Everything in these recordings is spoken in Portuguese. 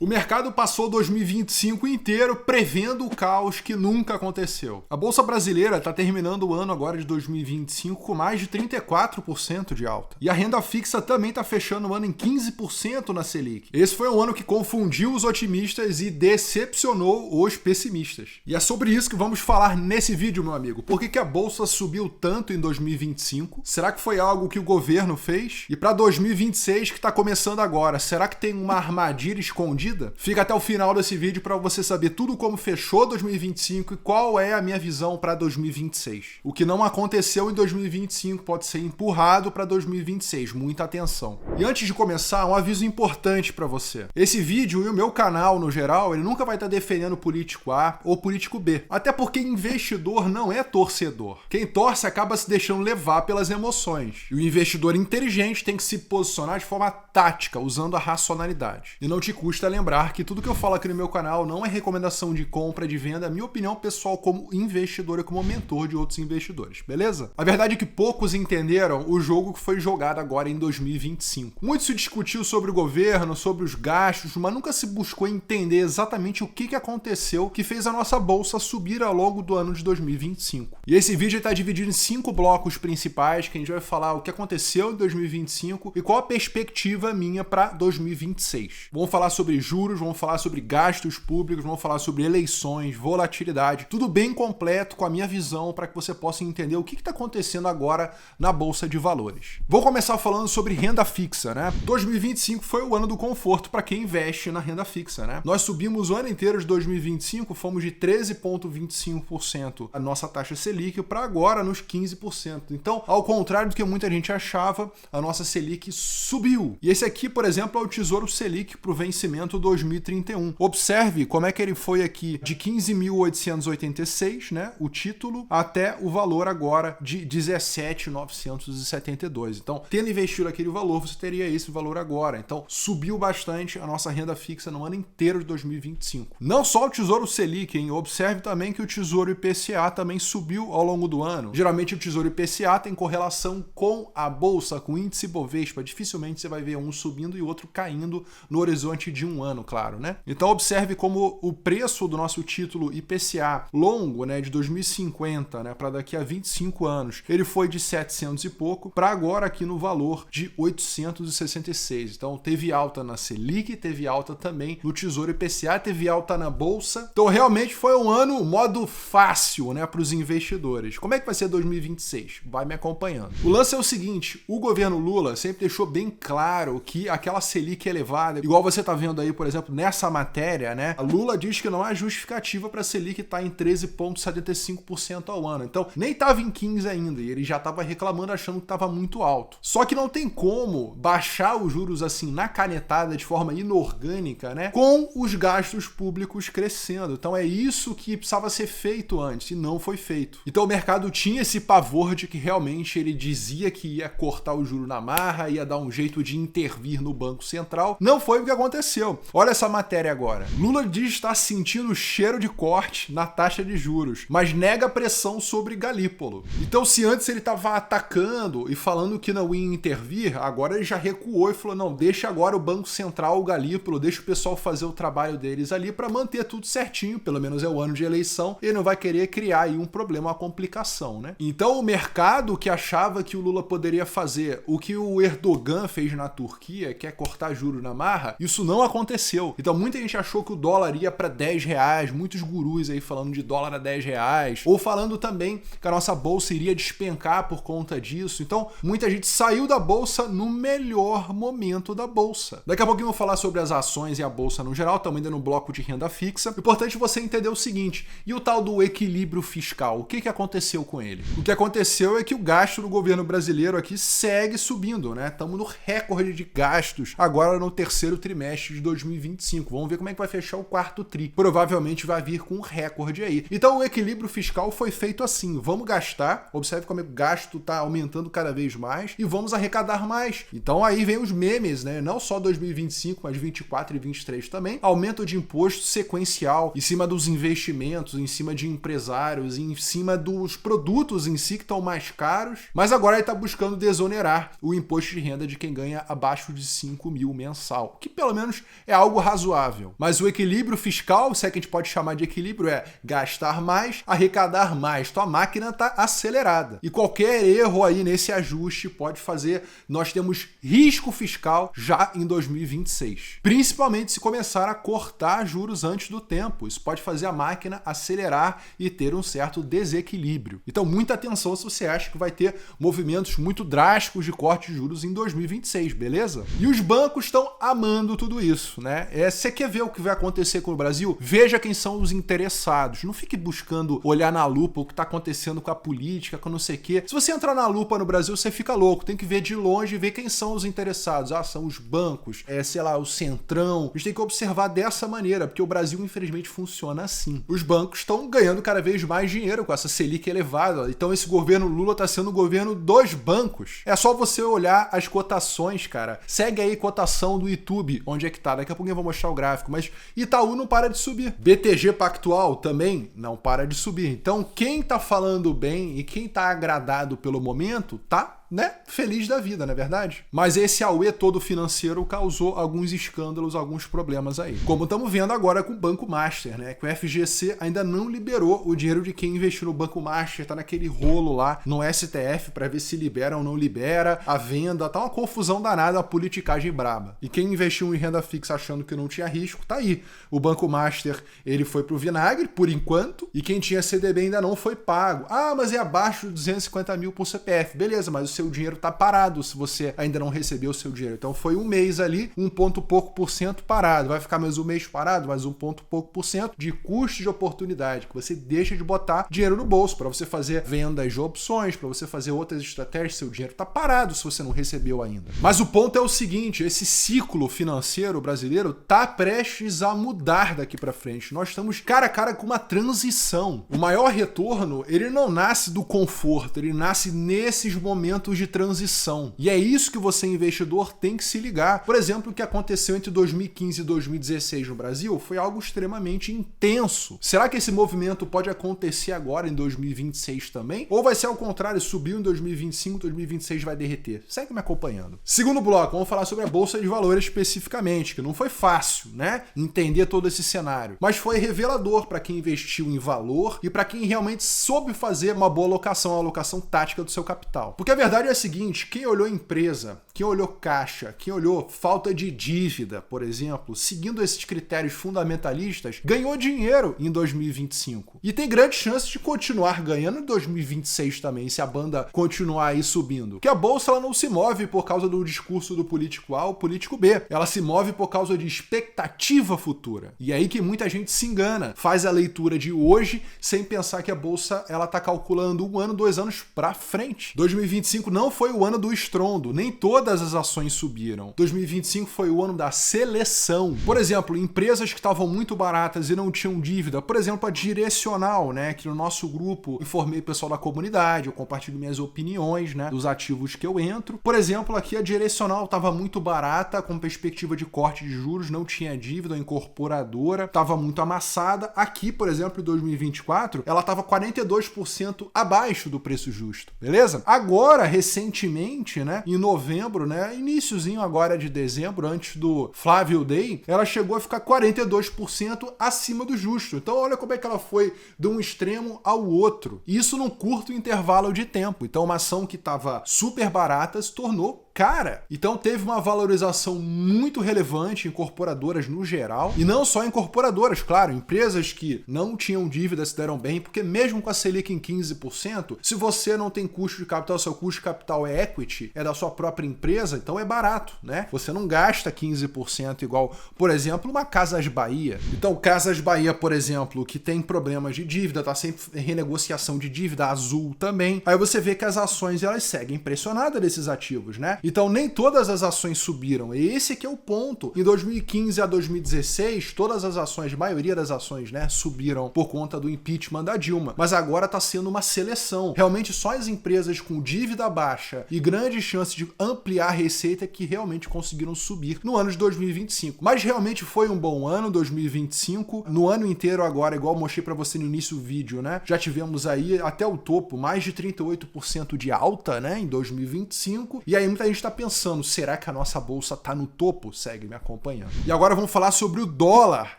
O mercado passou 2025 inteiro prevendo o caos que nunca aconteceu. A Bolsa Brasileira está terminando o ano agora de 2025 com mais de 34% de alta. E a renda fixa também está fechando o ano em 15% na Selic. Esse foi um ano que confundiu os otimistas e decepcionou os pessimistas. E é sobre isso que vamos falar nesse vídeo, meu amigo. Por que a Bolsa subiu tanto em 2025? Será que foi algo que o governo fez? E para 2026, que está começando agora, será que tem uma armadilha escondida? Fica até o final desse vídeo para você saber tudo como fechou 2025 e qual é a minha visão para 2026. O que não aconteceu em 2025 pode ser empurrado para 2026, muita atenção. E antes de começar, um aviso importante para você. Esse vídeo e o meu canal no geral, ele nunca vai estar defendendo político A ou político B. Até porque investidor não é torcedor. Quem torce acaba se deixando levar pelas emoções. E o investidor inteligente tem que se posicionar de forma tática, usando a racionalidade. E não te custa lembrar que tudo que eu falo aqui no meu canal não é recomendação de compra, de venda, é minha opinião pessoal como investidor e como mentor de outros investidores, beleza? A verdade é que poucos entenderam o jogo que foi jogado agora em 2025. Muito se discutiu sobre o governo, sobre os gastos, mas nunca se buscou entender exatamente o que aconteceu que fez a nossa bolsa subir ao longo do ano de 2025. E esse vídeo está dividido em 5 blocos principais, que a gente vai falar o que aconteceu em 2025 e qual a perspectiva minha para 2026. Vamos falar sobre juros, vamos falar sobre gastos públicos, vamos falar sobre eleições, volatilidade, tudo bem completo com a minha visão para que você possa entender o que está acontecendo agora na Bolsa de Valores. Vou começar falando sobre renda fixa, né? 2025 foi o ano do conforto para quem investe na renda fixa, né? Nós subimos o ano inteiro de 2025, fomos de 13,25% a nossa taxa Selic para agora nos 15%. Então, ao contrário do que muita gente achava, a nossa Selic subiu. E esse aqui, por exemplo, é o Tesouro Selic para o vencimento 2031. Observe como é que ele foi aqui de 15.886, né, o título, até o valor agora de 17.972. Então, tendo investido aquele valor, você teria esse valor agora. Então, subiu bastante a nossa renda fixa no ano inteiro de 2025. Não só o Tesouro Selic, hein? Observe também que o Tesouro IPCA também subiu ao longo do ano. Geralmente o Tesouro IPCA tem correlação com a Bolsa, com o índice Bovespa. Dificilmente você vai ver um subindo e o outro caindo no horizonte de um ano, claro, né? Então observe como o preço do nosso título IPCA longo, né, de 2050, né, para daqui a 25 anos, ele foi de 700 e pouco para agora aqui no valor de 866. Então teve alta na Selic, teve alta também no Tesouro IPCA, teve alta na Bolsa. Então realmente foi um ano modo fácil, né, para os investidores. Como é que vai ser 2026? Vai me acompanhando. O lance é o seguinte, o governo Lula sempre deixou bem claro que aquela Selic elevada, igual você tá vendo aí, por exemplo, nessa matéria, né? A Lula diz que não há justificativa para a Selic estar em 13,75% ao ano. Então, nem estava em 15 ainda, e ele já estava reclamando, achando que estava muito alto. Só que não tem como baixar os juros assim na canetada de forma inorgânica, né? Com os gastos públicos crescendo. Então é isso que precisava ser feito antes, e não foi feito. Então o mercado tinha esse pavor de que realmente ele dizia que ia cortar o juro na marra, ia dar um jeito de intervir no Banco Central. Não foi o que aconteceu. Olha essa matéria agora. Lula diz estar sentindo o cheiro de corte na taxa de juros, mas nega pressão sobre Galípolo. Então, se antes ele estava atacando e falando que não ia intervir, agora ele já recuou e falou, não, deixa agora o Banco Central, o Galípolo, deixa o pessoal fazer o trabalho deles ali para manter tudo certinho, pelo menos é o ano de eleição, ele não vai querer criar aí um problema, uma complicação, né? Então, o mercado que achava que o Lula poderia fazer o que o Erdogan fez na Turquia, que é cortar juros na marra, isso não aconteceu. Então muita gente achou que o dólar ia para R$10, muitos gurus aí falando de dólar a R$10, ou falando também que a nossa bolsa iria despencar por conta disso. Então muita gente saiu da bolsa no melhor momento da bolsa. Daqui a pouquinho eu vou falar sobre as ações e a bolsa no geral, estamos ainda no bloco de renda fixa. Importante você entender o seguinte, e o tal do equilíbrio fiscal, o que aconteceu com ele? O que aconteceu é que o gasto do governo brasileiro aqui segue subindo, né? Estamos no recorde de gastos agora no terceiro trimestre de 2025. Vamos ver como é que vai fechar o quarto tri. Provavelmente vai vir com um recorde aí. Então o equilíbrio fiscal foi feito assim. Vamos gastar, observe como o gasto está aumentando cada vez mais e vamos arrecadar mais. Então aí vem os memes, né? Não só 2025, mas 24 e 23 também. Aumento de imposto sequencial em cima dos investimentos, em cima de empresários, em cima dos produtos em si que estão mais caros. Mas agora ele está buscando desonerar o imposto de renda de quem ganha abaixo de 5 mil mensal, que pelo menos é algo razoável. Mas o equilíbrio fiscal, se é que a gente pode chamar de equilíbrio, é gastar mais, arrecadar mais. Tua máquina está acelerada. E qualquer erro aí nesse ajuste pode fazer, nós temos risco fiscal já em 2026. Principalmente se começar a cortar juros antes do tempo. Isso pode fazer a máquina acelerar e ter um certo desequilíbrio. Então, muita atenção se você acha que vai ter movimentos muito drásticos de corte de juros em 2026, beleza? E os bancos estão amando tudo isso, né? Você quer ver o que vai acontecer com o Brasil? Veja quem são os interessados. Não fique buscando olhar na lupa o que está acontecendo com a política, com não sei o quê. Se você entrar na lupa no Brasil, você fica louco. Tem que ver de longe e ver quem são os interessados. Ah, são os bancos, sei lá, o Centrão. A gente tem que observar dessa maneira, porque o Brasil, infelizmente, funciona assim. Os bancos estão ganhando cada vez mais dinheiro com essa Selic elevada. Então, esse governo Lula está sendo o governo dos bancos. É só você olhar as cotações, cara. Segue aí a cotação do YouTube, onde é que tá. Daqui a pouquinho eu vou mostrar o gráfico, mas Itaú não para de subir. BTG Pactual também não para de subir. Então, quem tá falando bem e quem tá agradado pelo momento, tá, né, feliz da vida, não é verdade? Mas esse auê todo financeiro causou alguns escândalos, alguns problemas aí. Como estamos vendo agora com o Banco Master, né? Que o FGC ainda não liberou o dinheiro de quem investiu no Banco Master, tá naquele rolo lá no STF para ver se libera ou não libera a venda, tá uma confusão danada, uma politicagem braba. E quem investiu em renda fixa achando que não tinha risco, tá aí. O Banco Master, ele foi pro vinagre, por enquanto, e quem tinha CDB ainda não foi pago. Ah, mas é abaixo de 250 mil por CPF. Beleza, mas o seu dinheiro está parado se você ainda não recebeu o seu dinheiro. Então foi um mês ali, 1,pouco% parado. Vai ficar mais um mês parado, mais 1,pouco% de custo de oportunidade, que você deixa de botar dinheiro no bolso para você fazer vendas de opções, para você fazer outras estratégias. Seu dinheiro está parado se você não recebeu ainda. Mas o ponto é o seguinte, esse ciclo financeiro brasileiro está prestes a mudar daqui para frente. Nós estamos cara a cara com uma transição. O maior retorno, ele não nasce do conforto, ele nasce nesses momentos de transição. E é isso que você, investidor, tem que se ligar. Por exemplo, o que aconteceu entre 2015 e 2016 no Brasil foi algo extremamente intenso. Será que esse movimento pode acontecer agora em 2026 também? Ou vai ser ao contrário, subiu em 2025, 2026 vai derreter? Segue me acompanhando. Segundo bloco, vamos falar sobre a Bolsa de Valores especificamente, que não foi fácil, né, entender todo esse cenário, mas foi revelador para quem investiu em valor e para quem realmente soube fazer uma boa alocação, uma alocação tática do seu capital. Porque a verdade é a seguinte, quem olhou empresa, quem olhou caixa, quem olhou falta de dívida, por exemplo, seguindo esses critérios fundamentalistas, ganhou dinheiro em 2025. E tem grande chance de continuar ganhando em 2026 também, se a banda continuar aí subindo. Porque a bolsa ela não se move por causa do discurso do político A ou político B. Ela se move por causa de expectativa futura. E é aí que muita gente se engana, faz a leitura de hoje sem pensar que a bolsa ela tá calculando 1 ano, 2 anos para frente. 2025 não foi o ano do estrondo, nem todas as ações subiram. 2025 foi o ano da seleção. Por exemplo, empresas que estavam muito baratas e não tinham dívida, por exemplo, a Direcional, né, que no nosso grupo informei o pessoal da comunidade, eu compartilho minhas opiniões, né, dos ativos que eu entro. Por exemplo, aqui a Direcional estava muito barata, com perspectiva de corte de juros, não tinha dívida, a incorporadora estava muito amassada. Aqui, por exemplo, em 2024, ela estava 42% abaixo do preço justo, beleza? Agora, recentemente, né, em novembro, né, iniciozinho agora de dezembro, antes do Flávio Day, ela chegou a ficar 42% acima do justo. Então, olha como é que ela foi de um extremo ao outro. Isso num curto intervalo de tempo. Então, uma ação que estava super barata se tornou cara. Então teve uma valorização muito relevante em incorporadoras no geral, e não só incorporadoras, claro, empresas que não tinham dívida se deram bem, porque mesmo com a Selic em 15%, se você não tem custo de capital, seu custo de capital é equity, é da sua própria empresa, então é barato, né? Você não gasta 15% igual, por exemplo, uma Casas Bahia. Então Casas Bahia, por exemplo, que tem problemas de dívida, tá sempre em renegociação de dívida, Azul também. Aí você vê que as ações elas seguem pressionadas desses ativos, né? Então nem todas as ações subiram. E esse aqui é o ponto. Em 2015 a 2016, todas as ações, a maioria das ações, né, subiram por conta do impeachment da Dilma. Mas agora está sendo uma seleção. Realmente só as empresas com dívida baixa e grandes chances de ampliar a receita que realmente conseguiram subir no ano de 2025. Mas realmente foi um bom ano, 2025. No ano inteiro agora, igual eu mostrei para você no início do vídeo, né, já tivemos aí até o topo mais de 38% de alta, né, em 2025. E aí muita gente está pensando, será que a nossa bolsa está no topo? Segue me acompanhando. E agora vamos falar sobre o dólar,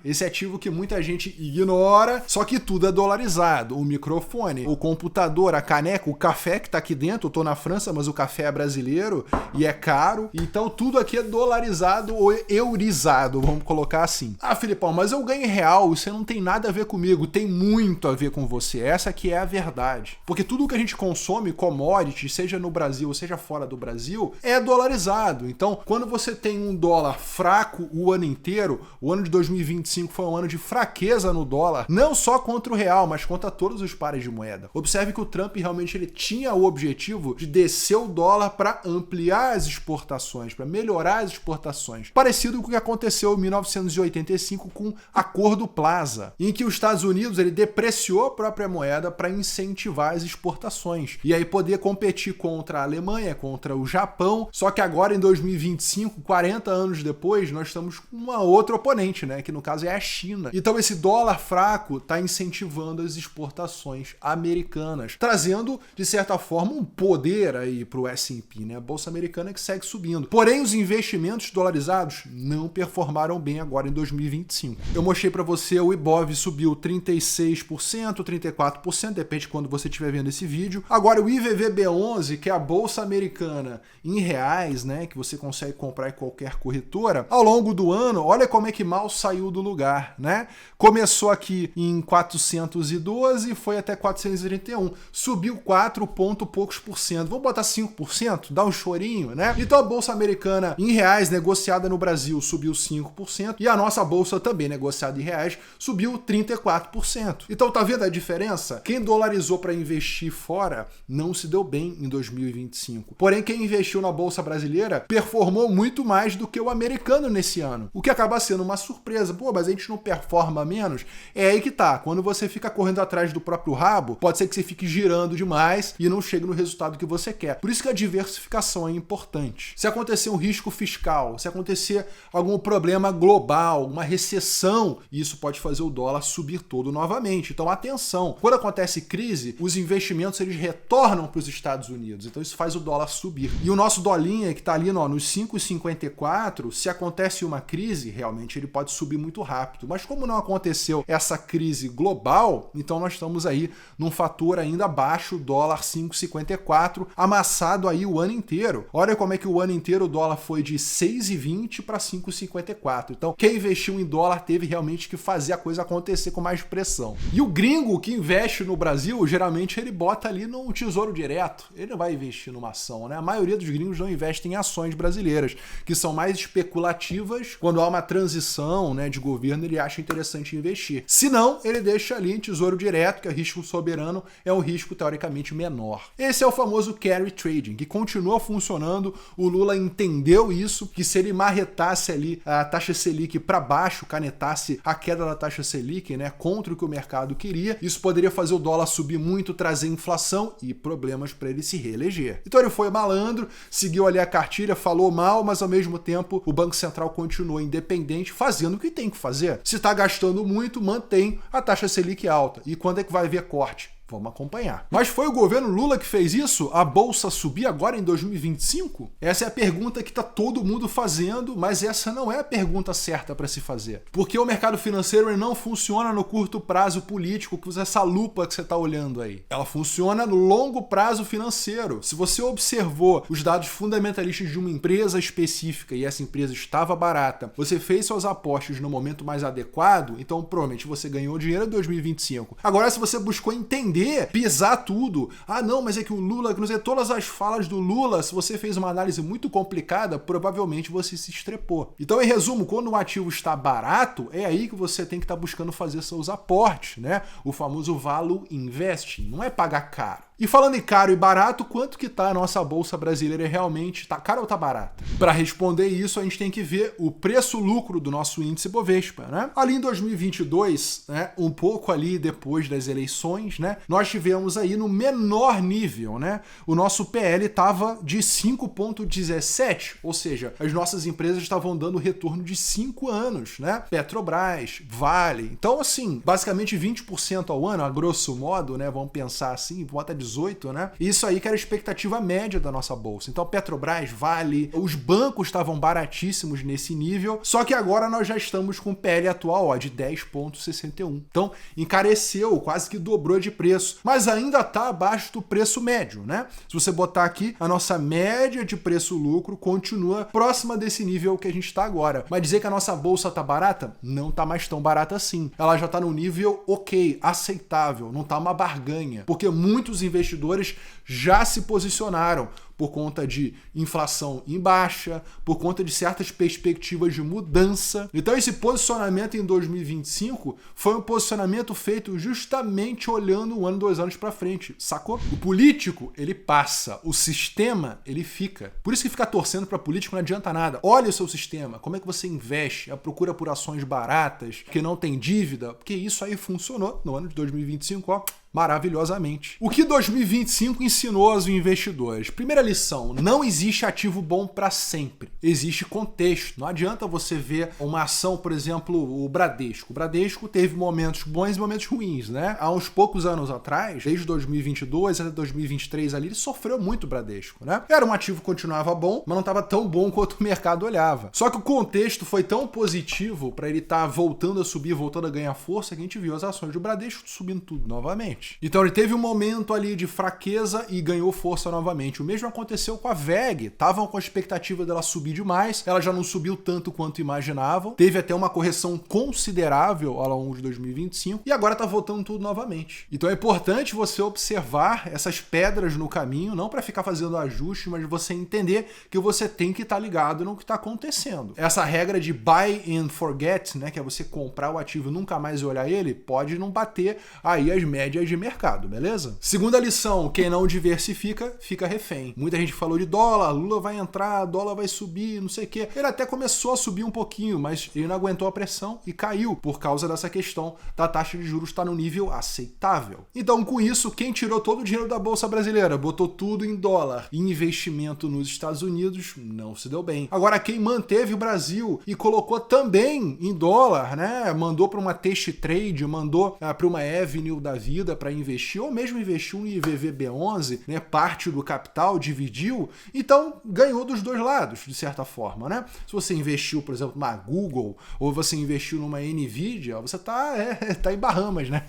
esse ativo que muita gente ignora, só que tudo é dolarizado. O microfone, o computador, a caneca, o café que está aqui dentro, eu tô na França, mas o café é brasileiro e é caro, então tudo aqui é dolarizado ou eurizado, vamos colocar assim. Ah, Filipão, mas eu ganho em real, isso não tem nada a ver comigo, tem muito a ver com você, essa que é a verdade. Porque tudo que a gente consome, commodity, seja no Brasil ou seja fora do Brasil, é dolarizado. Então, quando você tem um dólar fraco o ano inteiro, o ano de 2025 foi um ano de fraqueza no dólar, não só contra o real, mas contra todos os pares de moeda. Observe que o Trump realmente ele tinha o objetivo de descer o dólar para ampliar as exportações, para melhorar as exportações. Parecido com o que aconteceu em 1985 com o Acordo Plaza, em que os Estados Unidos ele depreciou a própria moeda para incentivar as exportações e aí poder competir contra a Alemanha, contra o Japão. Só que agora em 2025, 40 anos depois, nós estamos com uma outra oponente, né, que no caso é a China. Então esse dólar fraco está incentivando as exportações americanas, trazendo de certa forma um poder aí para o S&P, né, a bolsa americana que segue subindo. Porém, os investimentos dolarizados não performaram bem agora em 2025. Eu mostrei para você o Ibov subiu 36%, 34%, depende de quando você estiver vendo esse vídeo. Agora o IVVB11, que é a bolsa americana em reais, né, que você consegue comprar em qualquer corretora, ao longo do ano, olha como é que mal saiu do lugar, né? Começou aqui em 412 e foi até 431. Subiu 4 ponto poucos por cento. Vamos botar 5%? Dá um chorinho, né? Então a bolsa americana em reais negociada no Brasil subiu 5% e a nossa bolsa também negociada em reais subiu 34%. Então tá vendo a diferença? Quem dolarizou para investir fora não se deu bem em 2025. Porém, quem investiu na bolsa brasileira performou muito mais do que o americano nesse ano. O que acaba sendo uma surpresa. Pô, mas a gente não performa menos? É aí que tá. Quando você fica correndo atrás do próprio rabo, pode ser que você fique girando demais e não chegue no resultado que você quer. Por isso que a diversificação é importante. Se acontecer um risco fiscal, se acontecer algum problema global, uma recessão, isso pode fazer o dólar subir todo novamente. Então, atenção. Quando acontece crise, os investimentos eles retornam para os Estados Unidos. Então, isso faz o dólar subir. E o nosso dolinha, que está ali nos 5,54, se acontece uma crise, realmente ele pode subir muito rápido. Mas como não aconteceu essa crise global, então nós estamos aí num fator ainda abaixo, dólar 5,54, amassado aí o ano inteiro. Olha como é que o ano inteiro o dólar foi de 6,20 para 5,54. Então, quem investiu em dólar teve realmente que fazer a coisa acontecer com mais pressão. E o gringo que investe no Brasil, geralmente ele bota ali no tesouro direto. Ele não vai investir numa ação, né? A maioria dos gringos não investem em ações brasileiras, que são mais especulativas. Quando há uma transição, né, de governo, ele acha interessante investir. Se não, ele deixa ali em tesouro direto, que é risco soberano, é um risco teoricamente menor. Esse é o famoso carry trading, que continua funcionando. O Lula entendeu isso, que se ele marretasse ali a taxa Selic para baixo, canetasse a queda da taxa Selic, né, contra o que o mercado queria, isso poderia fazer o dólar subir muito, trazer inflação e problemas para ele se reeleger. Então ele foi malandro, seguiu ali a cartilha, falou mal, mas ao mesmo tempo o Banco Central continuou independente, fazendo o que tem que fazer. Se está gastando muito, mantém a taxa Selic alta. E quando é que vai haver corte? Vamos acompanhar. Mas foi o governo Lula que fez isso? A bolsa subir agora em 2025? Essa é a pergunta que está todo mundo fazendo, mas essa não é a pergunta certa para se fazer. Porque o mercado financeiro ele não funciona no curto prazo político, que usa essa lupa que você está olhando aí. Ela funciona no longo prazo financeiro. Se você observou os dados fundamentalistas de uma empresa específica e essa empresa estava barata, você fez suas apostas no momento mais adequado, então provavelmente você ganhou dinheiro em 2025. Agora, se você buscou entender, pisar tudo. Ah, não, mas é que o Lula, que não sei, todas as falas do Lula, se você fez uma análise muito complicada, provavelmente você se estrepou. Então, em resumo, quando um ativo está barato, é aí que você tem que estar buscando fazer seus aportes, né? O famoso value investing, não é pagar caro. E falando em caro e barato, quanto que tá a nossa bolsa brasileira realmente? Tá cara ou tá barata? Para responder isso, a gente tem que ver o preço-lucro do nosso índice Bovespa, né? Ali em 2022, né, um pouco ali depois das eleições, né, nós tivemos aí no menor nível, né? O nosso PL estava de 5,17, ou seja, as nossas empresas estavam dando retorno de 5 anos, né? Petrobras, Vale. Então, assim, basicamente 20% ao ano, a grosso modo, né? Vamos pensar assim, vamos até 18%, 18, né? Isso aí que era a expectativa média da nossa bolsa. Então Petrobras, Vale, os bancos estavam baratíssimos nesse nível, só que agora nós já estamos com o PL atual, ó, de 10,61. Então encareceu, quase que dobrou de preço, mas ainda está abaixo do preço médio, né? Se você botar aqui, a nossa média de preço-lucro continua próxima desse nível que a gente está agora. Mas dizer que a nossa bolsa tá barata? Não tá mais tão barata assim. Ela já tá no nível ok, aceitável, não tá uma barganha, porque muitos investidores já se posicionaram por conta de inflação em baixa, por conta de certas perspectivas de mudança. Então esse posicionamento em 2025 foi um posicionamento feito justamente olhando 1 ano, 2 anos para frente, sacou? O político, ele passa, o sistema, ele fica. Por isso que ficar torcendo para político não adianta nada. Olha o seu sistema, como é que você investe, a procura por ações baratas, que não tem dívida, porque isso aí funcionou no ano de 2025, ó, maravilhosamente. O que 2025 ensinou aos investidores? Primeira lição, não existe ativo bom para sempre. Existe contexto. Não adianta você ver uma ação, por exemplo, o Bradesco. O Bradesco teve momentos bons e momentos ruins, né? Há uns poucos anos atrás, desde 2022 até 2023 ali, ele sofreu muito o Bradesco, né? Era um ativo que continuava bom, mas não estava tão bom quanto o mercado olhava. Só que o contexto foi tão positivo para ele estar voltando a subir, voltando a ganhar força, que a gente viu as ações do Bradesco subindo tudo novamente. Então ele teve um momento ali de fraqueza e ganhou força novamente. O mesmo aconteceu com a VEG. Estavam com a expectativa dela subir demais, ela já não subiu tanto quanto imaginavam. Teve até uma correção considerável ao longo de 2025 e agora está voltando tudo novamente. Então é importante você observar essas pedras no caminho, não para ficar fazendo ajuste, mas você entender que você tem que estar ligado no que está acontecendo. Essa regra de buy and forget, né, que é você comprar o ativo e nunca mais olhar ele, pode não bater aí as médias de mercado, beleza? Segunda lição, quem não diversifica, fica refém. Muita gente falou de dólar, Lula vai entrar, dólar vai subir, não sei o quê. Ele até começou a subir um pouquinho, mas ele não aguentou a pressão e caiu por causa dessa questão da taxa de juros estar no nível aceitável. Então, com isso, quem tirou todo o dinheiro da Bolsa Brasileira, botou tudo em dólar e investimento nos Estados Unidos, não se deu bem. Agora, quem manteve o Brasil e colocou também em dólar, né? Mandou para uma Test Trade, mandou para uma Avenue da vida, para investir, ou mesmo investiu em IVVB11, né, parte do capital, dividiu, então ganhou dos dois lados, de certa forma, né? Se você investiu, por exemplo, na Google, ou você investiu numa Nvidia, você tá em Bahamas, né?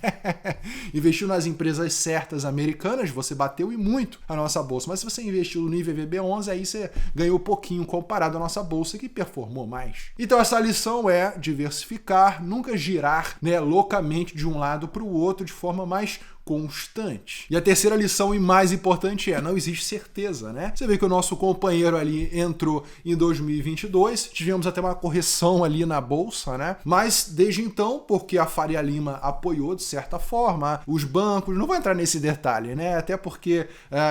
Investiu nas empresas certas americanas, você bateu e muito a nossa bolsa, mas se você investiu no IVVB11, aí você ganhou pouquinho comparado à nossa bolsa, que performou mais. Então essa lição é diversificar, nunca girar, né, loucamente de um lado para o outro de forma mais constante. E a terceira lição e mais importante é, não existe certeza, né? Você vê que o nosso companheiro ali entrou em 2022, tivemos até uma correção ali na bolsa, né? Mas desde então, porque a Faria Lima apoiou de certa forma, os bancos, não vou entrar nesse detalhe, né? Até porque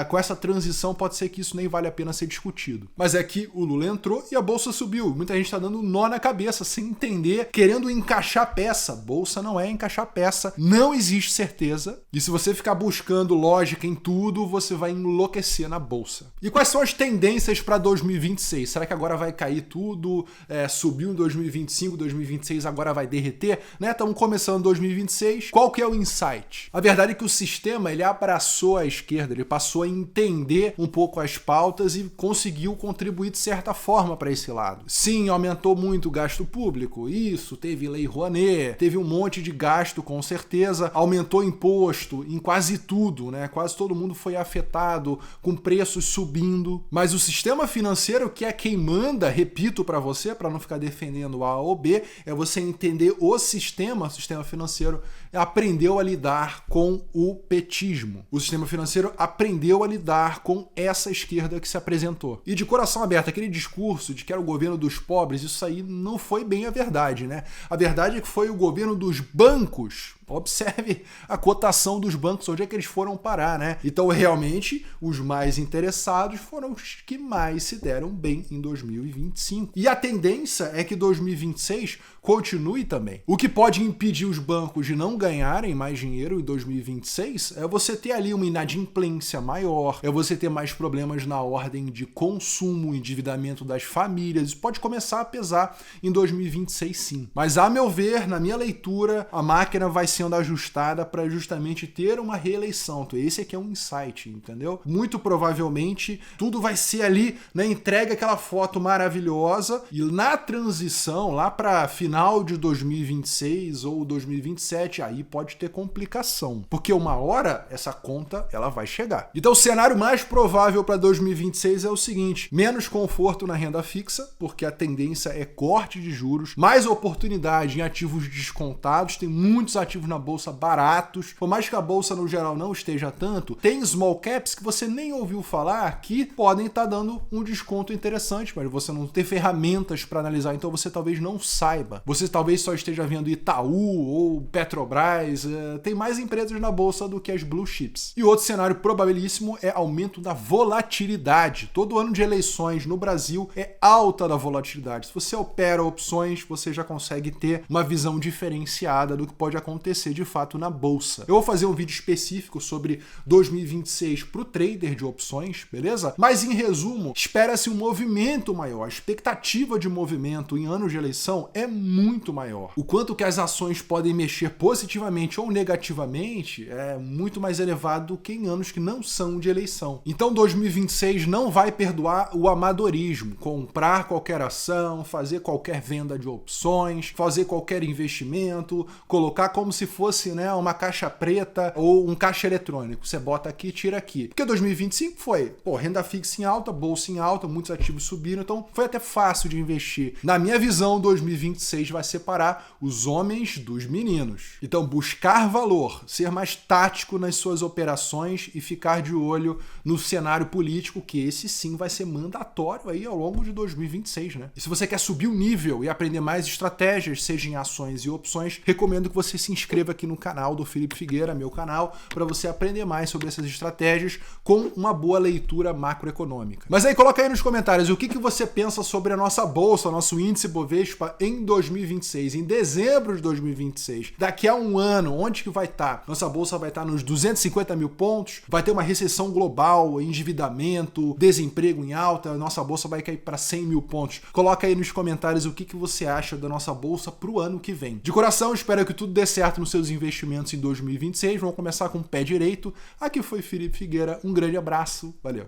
com essa transição pode ser que isso nem vale a pena ser discutido. Mas é que o Lula entrou e a bolsa subiu. Muita gente está dando nó na cabeça, sem entender, querendo encaixar peça. Bolsa não é encaixar peça, não existe certeza. E se você ficar buscando lógica em tudo, você vai enlouquecer na bolsa. E quais são as tendências para 2026? Será que agora vai cair tudo? Subiu em 2025, 2026 agora vai derreter? Né? Estamos começando 2026. Qual que é o insight? A verdade é que o sistema ele abraçou a esquerda, ele passou a entender um pouco as pautas e conseguiu contribuir de certa forma para esse lado. Sim, aumentou muito o gasto público, isso, teve lei Rouanet, teve um monte de gasto com certeza, aumentou imposto em quase tudo, né? Quase todo mundo foi afetado, com preços subindo. Mas o sistema financeiro, que é quem manda, repito para você, para não ficar defendendo A ou B, é você entender o sistema financeiro aprendeu a lidar com o petismo. O sistema financeiro aprendeu a lidar com essa esquerda que se apresentou. E de coração aberto, aquele discurso de que era o governo dos pobres, isso aí não foi bem a verdade, né? A verdade é que foi o governo dos bancos. Observe a cotação dos bancos, onde é que eles foram parar, né? Então, realmente, os mais interessados foram os que mais se deram bem em 2025. E a tendência é que 2026 continue também. O que pode impedir os bancos de não ganharem mais dinheiro em 2026 é você ter ali uma inadimplência maior, é você ter mais problemas na ordem de consumo, endividamento das famílias. Isso pode começar a pesar em 2026, sim. Mas, a meu ver, na minha leitura, a máquina vai se sendo ajustada para justamente ter uma reeleição. Então esse aqui é um insight, entendeu? Muito provavelmente tudo vai ser ali, né, entrega aquela foto maravilhosa e na transição, lá para final de 2026 ou 2027, aí pode ter complicação, porque uma hora essa conta ela vai chegar. Então o cenário mais provável para 2026 é o seguinte: menos conforto na renda fixa, porque a tendência é corte de juros, mais oportunidade em ativos descontados, tem muitos ativos na bolsa baratos, por mais que a bolsa no geral não esteja tanto, tem small caps que você nem ouviu falar que podem estar dando um desconto interessante, mas você não ter ferramentas para analisar, então você talvez não saiba. Você talvez só esteja vendo Itaú ou Petrobras, tem mais empresas na bolsa do que as blue chips. E outro cenário probabilíssimo é aumento da volatilidade. Todo ano de eleições no Brasil é alta da volatilidade. Se você opera opções, você já consegue ter uma visão diferenciada do que pode acontecer de fato na bolsa. Eu vou fazer um vídeo específico sobre 2026 para o trader de opções, beleza? Mas em resumo, espera-se um movimento maior. A expectativa de movimento em anos de eleição é muito maior. O quanto que as ações podem mexer positivamente ou negativamente é muito mais elevado do que em anos que não são de eleição. Então 2026 não vai perdoar o amadorismo, comprar qualquer ação, fazer qualquer venda de opções, fazer qualquer investimento, colocar como se fosse, né, uma caixa preta ou um caixa eletrônico. Você bota aqui, tira aqui. Porque 2025 foi, renda fixa em alta, bolsa em alta, muitos ativos subiram, então foi até fácil de investir. Na minha visão, 2026 vai separar os homens dos meninos. Então, buscar valor, ser mais tático nas suas operações e ficar de olho no cenário político, que esse sim vai ser mandatório aí ao longo de 2026, né? E se você quer subir o nível e aprender mais estratégias, seja em ações e opções, recomendo que você se inscreva aqui no canal do Felipe Figueira, meu canal, para você aprender mais sobre essas estratégias com uma boa leitura macroeconômica. Mas aí coloca aí nos comentários o que você pensa sobre a nossa bolsa, nosso índice Bovespa em 2026, em dezembro de 2026. Daqui a um ano, onde que vai estar? Nossa bolsa vai estar nos 250 mil pontos, vai ter uma recessão global, endividamento, desemprego em alta, nossa bolsa vai cair para 100 mil pontos. Coloca aí nos comentários o que você acha da nossa bolsa para o ano que vem. De coração, espero que tudo dê certo nos seus investimentos em 2026. Vamos começar com o pé direito. Aqui foi Felipe Figueira, um grande abraço, valeu!